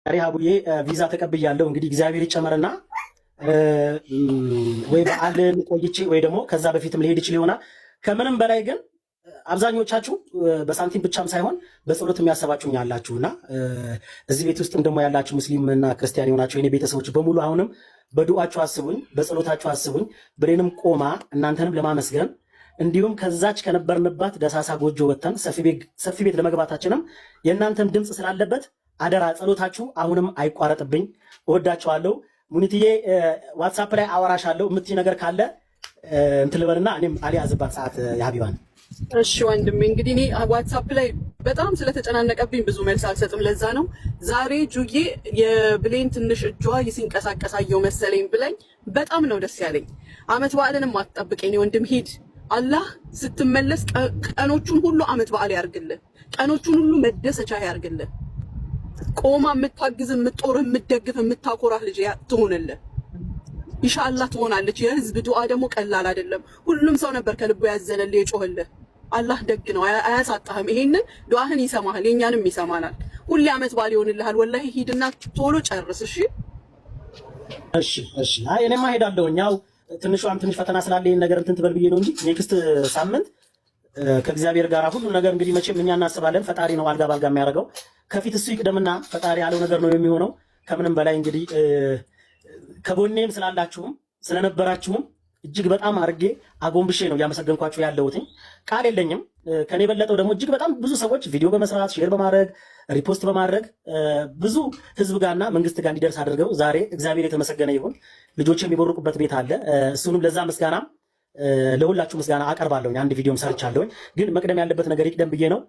ሪሃቡዬ ቪዛ ተቀብያለሁ። እንግዲህ እግዚአብሔር ይጨመርና ወይ በዓልን ቆይቼ ወይ ደግሞ ከዛ በፊትም ሊሄድ ይችል ይሆናል። ከምንም በላይ ግን አብዛኞቻችሁ በሳንቲም ብቻም ሳይሆን በጸሎት የሚያሰባችሁኝ ያላችሁና እዚህ ቤት ውስጥም ደግሞ ያላችሁ ሙስሊምና ክርስቲያን የሆናችሁ የኔ ቤተሰቦች በሙሉ አሁንም በዱዓችሁ አስቡኝ፣ በጸሎታችሁ አስቡኝ። ብሬንም ቆማ እናንተንም ለማመስገን እንዲሁም ከዛች ከነበርንባት ደሳሳ ጎጆ ወጥተን ሰፊ ቤት ለመግባታችንም የእናንተም ድምፅ ስላለበት አደራ ጸሎታችሁ አሁንም አይቋረጥብኝ። እወዳችኋለሁ። ሙኒትዬ ዋትሳፕ ላይ አወራሻለሁ። የምትይ ነገር ካለ እንትን ልበልና እኔም አልያዝባት ሰዓት የሀቢባን። እሺ ወንድሜ፣ እንግዲህ እኔ ዋትሳፕ ላይ በጣም ስለተጨናነቀብኝ ብዙ መልስ አልሰጥም። ለዛ ነው ዛሬ ጁዬ የብሌን ትንሽ እጇ ሲንቀሳቀሳየው መሰለኝ ብለኝ በጣም ነው ደስ ያለኝ። አመት በዓልንም አትጠብቀኝ ወንድም፣ ሂድ። አላህ ስትመለስ ቀኖቹን ሁሉ አመት በዓል ያርግልህ። ቀኖቹን ሁሉ መደሰቻ ያርግልህ። ቆማ የምታግዝ የምትጦር የምትደግፍ የምታኮራህ ልጅ ትሆንልህ። ኢንሻአላህ ትሆናለች። የህዝብ ዱዓ ደግሞ ቀላል አይደለም። ሁሉም ሰው ነበር ከልቡ ያዘነልህ የጮህልህ። አላህ ደግ ነው፣ አያሳጣህም። ይሄንን ዱዓህን ይሰማሃል፣ የኛንም ይሰማናል። ሁሌ አመት በዓል ይሆንልሃል። ወላሂ ሂድና ቶሎ ጨርስ። እሺ እሺ እሺ። አይ እኔማ ሄዳለሁኝ። ያው ትንሽ ፈተና ስላለኝ ነገር እንትን ትበል ብዬ ነው እንጂ ኔክስት ሳምንት ከእግዚአብሔር ጋር ሁሉ ነገር እንግዲህ መቼም እኛ እናስባለን። ፈጣሪ ነው አልጋ ባልጋ የሚያደርገው። ከፊት እሱ ይቅደምና ፈጣሪ ያለው ነገር ነው የሚሆነው። ከምንም በላይ እንግዲህ ከጎኔም ስላላችሁም ስለነበራችሁም እጅግ በጣም አድርጌ አጎንብሼ ነው እያመሰገንኳችሁ ያለሁትኝ። ቃል የለኝም። ከኔ የበለጠው ደግሞ እጅግ በጣም ብዙ ሰዎች ቪዲዮ በመስራት ሼር በማድረግ ሪፖስት በማድረግ ብዙ ህዝብ ጋርና መንግስት ጋር እንዲደርስ አድርገው ዛሬ እግዚአብሔር የተመሰገነ ይሁን ልጆች የሚቦርቁበት ቤት አለ። እሱንም ለዛ ምስጋና ለሁላችሁ ምስጋና አቀርባለሁኝ። አንድ ቪዲዮም ሰርቻለሁኝ። ግን መቅደም ያለበት ነገር ይቅደም ብዬ ነው።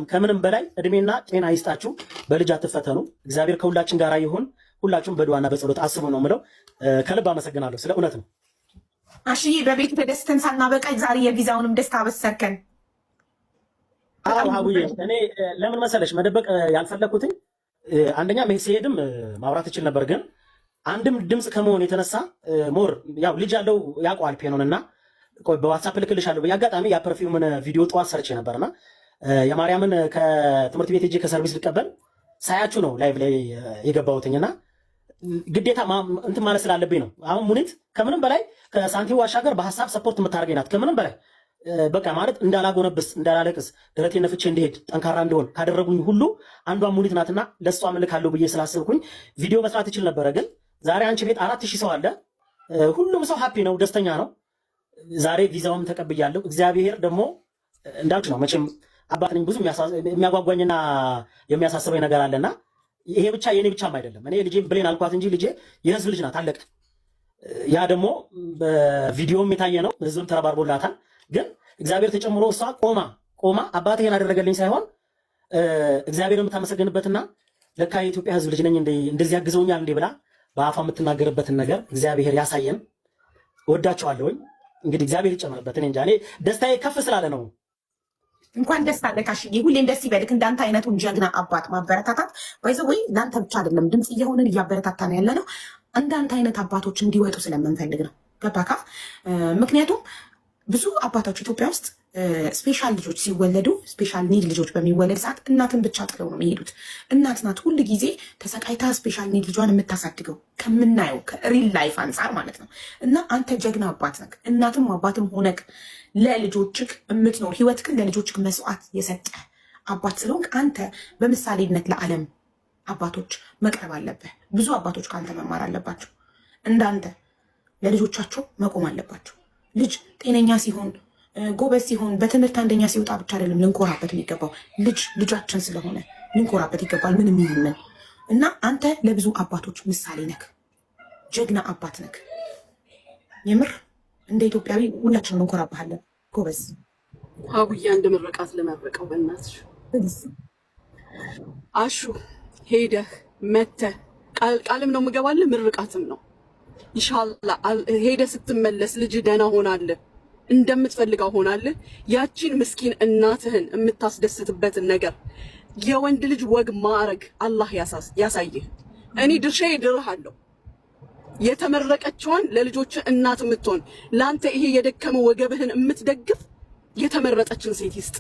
ከምንም በላይ እድሜና ጤና ይስጣችሁ። በልጅ አትፈተኑ። እግዚአብሔር ከሁላችን ጋር ይሁን። ሁላችሁም በዱዓና በጸሎት አስቡ ነው የምለው። ከልብ አመሰግናለሁ። ስለ እውነት ነው። አሽዬ በቤቱ ተደስተን ሳናበቃ ዛሬ የቪዛውንም ደስታ አበሰርከን። አዎ ሀቡዬ፣ እኔ ለምን መሰለሽ መደበቅ ያልፈለኩትኝ አንደኛ ሲሄድም ማውራት እችል ነበር፣ ግን አንድም ድምፅ ከመሆን የተነሳ ሞር ያው ልጅ ያለው ያውቀዋል ፔኖንና በዋትሳፕ ልክልሻለሁ። በአጋጣሚ ያ ፐርፊውምን ቪዲዮ ጠዋት ሰርቼ ነበርና የማርያምን ከትምህርት ቤት ሄጄ ከሰርቪስ ልቀበል ሳያችሁ ነው ላይቭ ላይ የገባሁትኝና ግዴታ እንትን ማለት ስላለብኝ ነው። አሁን ሙኒት ከምንም በላይ ከሳንቲም ዋሻገር በሀሳብ ሰፖርት የምታደርገኝ ናት። ከምንም በላይ በቃ ማለት እንዳላጎነብስ እንዳላለቅስ ደረቴን ነፍቼ እንዲሄድ ጠንካራ እንዲሆን ካደረጉኝ ሁሉ አንዷ ሙኒት ናትና ለእሷ እልካለሁ ብዬ ስላስብኩኝ ቪዲዮ መስራት ይችል ነበረ። ግን ዛሬ አንቺ ቤት 4000 ሰው አለ። ሁሉም ሰው ሃፒ ነው፣ ደስተኛ ነው። ዛሬ ቪዛውም ተቀብያለሁ። እግዚአብሔር ደግሞ እንዳልኩ ነው። መቼም አባት ነኝ፣ ብዙ የሚያጓጓኝና የሚያሳስበኝ ነገር አለና ይሄ ብቻ የኔ ብቻም አይደለም። እኔ ልጄ ብሌን አልኳት እንጂ ልጄ የህዝብ ልጅ ናት፣ አለቀ። ያ ደግሞ በቪዲዮም የታየ ነው፣ ህዝብም ተረባርቦላታል። ግን እግዚአብሔር ተጨምሮ እሷ ቆማ አባቴ ይሄን አደረገልኝ ሳይሆን እግዚአብሔር የምታመሰግንበትና ለካ የኢትዮጵያ ህዝብ ልጅ ነኝ እንደዚህ ያግዘውኛል እንዴ ብላ በአፋ የምትናገርበትን ነገር እግዚአብሔር ያሳየን። ወዳቸዋለሁኝ። እንግዲህ እግዚአብሔር ይጨምርበት። እኔ እንጃ፣ እኔ ደስታዬ ከፍ ስላለ ነው። እንኳን ደስ አለህ አሽዬ፣ ሁሌም ደስ ይበልክ። እንዳንተ አይነቱን ጀግና አባት ማበረታታት ወይ ለአንተ ብቻ አይደለም፣ ድምፅ እየሆንን እያበረታታን ያለ ነው። እንዳንተ አይነት አባቶች እንዲወጡ ስለምንፈልግ ነው። ገባካ? ምክንያቱም ብዙ አባቶች ኢትዮጵያ ውስጥ ስፔሻል ልጆች ሲወለዱ፣ ስፔሻል ኒድ ልጆች በሚወለድ ሰዓት እናትን ብቻ ጥለው ነው የሚሄዱት። እናት ናት ሁል ጊዜ ተሰቃይታ ስፔሻል ኒድ ልጇን የምታሳድገው ከምናየው ከሪል ላይፍ አንጻር ማለት ነው። እና አንተ ጀግና አባት ነህ። እናትም አባትም ሆነክ ለልጆችክ የምትኖር ህይወትክን ለልጆችክ መስዋዕት የሰጠ አባት ስለሆንክ አንተ በምሳሌነት ለዓለም አባቶች መቅረብ አለብህ። ብዙ አባቶች ከአንተ መማር አለባቸው። እንዳንተ ለልጆቻቸው መቆም አለባቸው። ልጅ ጤነኛ ሲሆን ጎበዝ ሲሆን በትምህርት አንደኛ ሲወጣ ብቻ አይደለም ልንኮራበት የሚገባው። ልጃችን ስለሆነ ልንኮራበት ይገባል። ምንም ይሁን እና አንተ ለብዙ አባቶች ምሳሌ ነክ፣ ጀግና አባት ነክ። የምር እንደ ኢትዮጵያዊ ሁላችንም እንኮራባሃለን። ጎበዝ ሀቡያ፣ እንደ ምርቃት ለመረቀው በእናትሽ አሹ ሄደህ መተህ ቃልም ነው የምገባልህ፣ ምርቃትም ነው። ኢንሻአላህ ሄደህ ስትመለስ ልጅ ደህና ሆናለህ፣ እንደምትፈልገው ሆናለህ። ያቺን ምስኪን እናትህን የምታስደስትበትን ነገር የወንድ ልጅ ወግ ማዕረግ አላህ ያሳይህ። እኔ ድርሻዬ ድርሃለሁ። የተመረቀችውን ለልጆች እናት የምትሆን ለአንተ ይሄ የደከመ ወገብህን የምትደግፍ የተመረጠችን ሴት ይስጥ።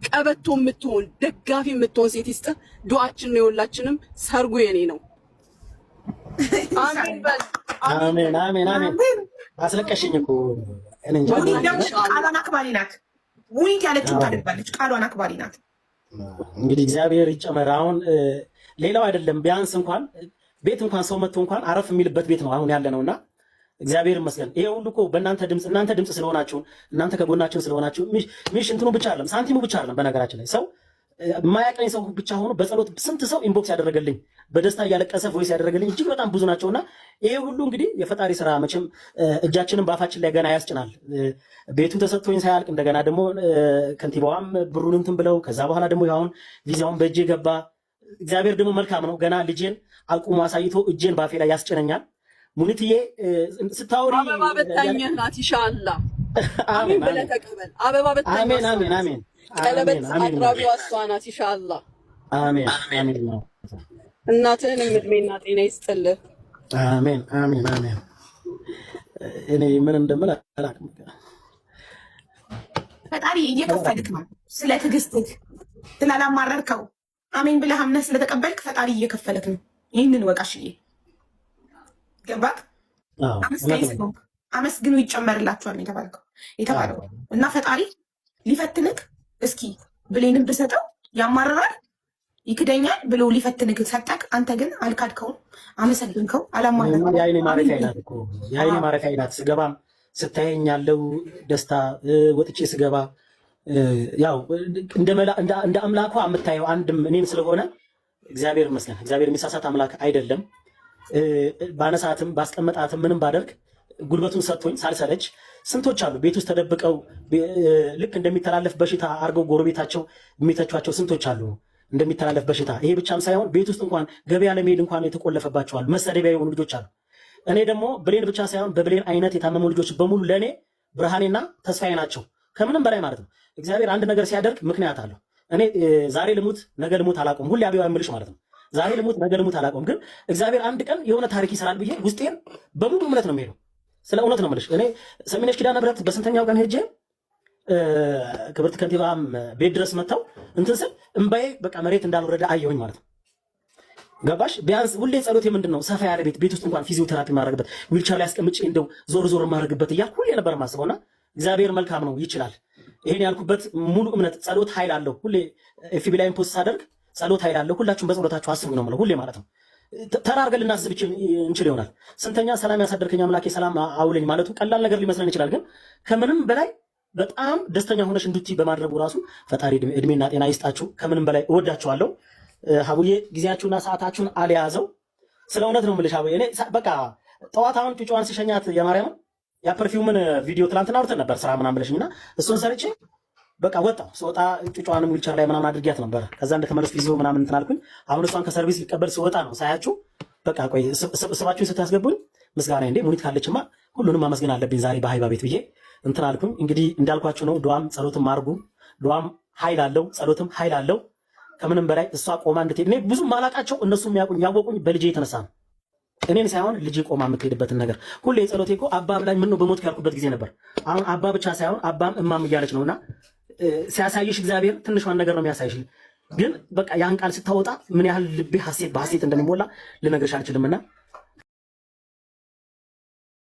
ቀበቶ የምትሆን ደጋፊ የምትሆን ሴት ይስጥ። ዱዓችን ነው የሁላችንም። ሰርጉ የኔ ነው። አሜን በል። አሜን አሜን አሜን። አስለቀሽኝ እኮ እኔ እንጃ። ቃሏን አክባሪ ናት። ሙኒት ያለችው ታደርጋለች። ቃሏን አክባሪ ናት። እንግዲህ እግዚአብሔር ይጨመር። አሁን ሌላው አይደለም ቢያንስ እንኳን ቤት እንኳን ሰው መጥቶ እንኳን አረፍ የሚልበት ቤት ነው አሁን ያለ ነውና እግዚአብሔር ይመስገን። ይሄ ሁሉ እኮ በእናንተ ድምጽ እናንተ ድምጽ ስለሆናችሁ እናንተ ከጎናችን ስለሆናችሁ ሚሽ እንትኑ ብቻ አይደለም ሳንቲሙ ብቻ አይደለም። በነገራችን ላይ ሰው የማያቀኝ ሰው ብቻ ሆኖ በጸሎት ስንት ሰው ኢንቦክስ ያደረገልኝ በደስታ እያለቀሰ ቮይስ ያደረገልኝ እጅግ በጣም ብዙ ናቸውና ይሄ ሁሉ እንግዲህ የፈጣሪ ስራ መቼም እጃችንን በአፋችን ላይ ገና ያስጭናል። ቤቱ ተሰጥቶኝ ሳያልቅ እንደገና ደግሞ ከንቲባዋም ብሩን እንትን ብለው ከዛ በኋላ ደግሞ አሁን ቪዛውን በእጄ ገባ። እግዚአብሔር ደግሞ መልካም ነው። ገና ልጄን አቁሞ አሳይቶ እጄን ባፌ ላይ ያስጭነኛል። ሙኒትዬ ስታወሪ አበባ በታኝ ናት። ኢንሻአላህ አሜን ብለህ ተቀበል። አበባ በታኝ አሜን አሜን አሜን። ቀለበት አቅራቢዋ እሷ ናት። ኢንሻአላህ አሜን አሜን ነው። እናትህንም እድሜና ጤና ይስጥልህ። አሜን አሜን አሜን። እኔ ምን እንደምል አላውቅም። ፈጣሪ እየከፈልክ ነው ስለ ትዕግስትህ ስላላማረርከው አሜን ብለህ አምነህ ስለተቀበልክ ፈጣሪ እየከፈለክ ነው። ይህንን ወቃሽዬ ገባክ? አመስግኑ ይጨመርላችኋል የተባለው እና ፈጣሪ ሊፈትንክ እስኪ ብሌንም ብሰጠው ያማርራል ይክደኛል ብሎ ሊፈትንክ ሰጠክ። አንተ ግን አልካድከውም፣ አመሰግንከው፣ አላማረርከው። የአይኔ ማረፊያ አይናት እኮ የአይኔ ማረፊያ አይናት። ስገባም ስታየኝ ያለው ደስታ ወጥቼ ስገባ ያው እንደ አምላኳ የምታየው አንድም እኔን ስለሆነ እግዚአብሔር ይመስገን። እግዚአብሔር የሚሳሳት አምላክ አይደለም። ባነሳትም ባስቀመጣትም ምንም ባደርግ ጉልበቱን ሰጥቶኝ ሳልሰለች ስንቶች አሉ ቤት ውስጥ ተደብቀው ልክ እንደሚተላለፍ በሽታ አድርገው ጎረቤታቸው የሚተቿቸው ስንቶች አሉ እንደሚተላለፍ በሽታ። ይሄ ብቻም ሳይሆን ቤት ውስጥ እንኳን ገበያ ለመሄድ እንኳን የተቆለፈባቸዋል መሰደቢያ የሆኑ ልጆች አሉ። እኔ ደግሞ ብሌን ብቻ ሳይሆን በብሌን አይነት የታመሙ ልጆች በሙሉ ለእኔ ብርሃኔና ተስፋዬ ናቸው። ከምንም በላይ ማለት ነው። እግዚአብሔር አንድ ነገር ሲያደርግ ምክንያት አለው። እኔ ዛሬ ልሙት ነገ ልሙት አላውቅም። ሁሌ አብያ የምልሽ ማለት ነው። ዛሬ ልሙት ነገ ልሙት አላውቅም። ግን እግዚአብሔር አንድ ቀን የሆነ ታሪክ ይሰራል ብዬ ውስጤን በሙሉ እምነት ነው የሚሄደው። ስለ እውነት ነው የምልሽ። እኔ ሰሚነሽ ኪዳነ ምህረት በስንተኛው ቀን ሄጄ ክብርት ከንቲባም ቤት ድረስ መጥተው እንትን ስል እምባዬ በቃ መሬት እንዳልወረደ አየሁኝ ማለት ነው። ገባሽ? ቢያንስ ሁሌ ጸሎቴ ምንድን ነው ሰፋ ያለ ቤት ውስጥ እንኳን ፊዚዮቴራፒ ማድረግበት ዊልቸር ላይ አስቀምጬ እንደው ዞር ዞር ማድረግበት እያልኩ ሁሌ ነበር ማስበውና እግዚአብሔር መልካም ነው ይችላል። ይሄን ያልኩበት ሙሉ እምነት ጸሎት ኃይል አለው። ሁሌ ኤፍቢ ላይም ፖስት ሳደርግ ጸሎት ኃይል አለው። ሁላችሁም በጸሎታችሁ አስቡ ነው የምለው ሁሌ ማለት ነው። ተራርገን ልናስብ እንችል ይሆናል። ስንተኛ ሰላም ያሳደርከኝ አምላኬ ሰላም አውለኝ ማለቱ ቀላል ነገር ሊመስለን ይችላል። ግን ከምንም በላይ በጣም ደስተኛ ሆነሽ እንድትይ በማድረጉ ራሱ ፈጣሪ እድሜና ጤና ይስጣችሁ። ከምንም በላይ እወዳችኋለሁ። ሀቡዬ ጊዜያችሁና ሰዓታችሁን አልያዘው። ስለ እውነት ነው የምልሽ ሀቡዬ። እኔ በቃ ጠዋት አሁን ጩጫዋን ሲሸኛት የማርያም ያ ፐርፊውምን ቪዲዮ ትላንትና አውርተን ነበር ስራ ምናምን ብለሽኝና እሱን ሰርቼ በቃ ወጣሁ። ስወጣ ጩጫዋንም ዊልቸር ላይ ምናምን አድርጊያት ነበር። ከዛ እንደተመለስኩ ቪዲዮ ምናምን እንትን አልኩኝ። አሁን እሷን ከሰርቪስ ሊቀበል ስወጣ ነው ሳያችሁ በቃ ቆይ ስባችሁን ስታስገቡኝ ምስጋና እንዴ ሙኒት ካለችማ ሁሉንም ማመስገን አለብኝ ዛሬ በሀይባ ቤት ብዬ እንትን አልኩኝ። እንግዲህ እንዳልኳችሁ ነው። ዱዓም ጸሎትም አድርጉ። ዱዓም ኃይል አለው፣ ጸሎትም ኃይል አለው። ከምንም በላይ እሷ ቆማ እንድትሄድ እኔ ብዙ ማላቃቸው እነሱ ያወቁኝ በልጄ የተነሳ ነው። እኔን ሳይሆን ልጄ ቆማ የምትሄድበትን ነገር ሁሌ የጸሎቴ እኮ አባ ብላኝ ምን ነው በሞት ያልኩበት ጊዜ ነበር። አሁን አባ ብቻ ሳይሆን አባም እማም እያለች ነውና ሲያሳይሽ እግዚአብሔር ትንሿን ነገር ነው የሚያሳይሽ። ግን በቃ ያን ቃል ስታወጣ ምን ያህል ልቤ ሐሴት በሐሴት እንደሚሞላ ልነግርሽ አልችልምና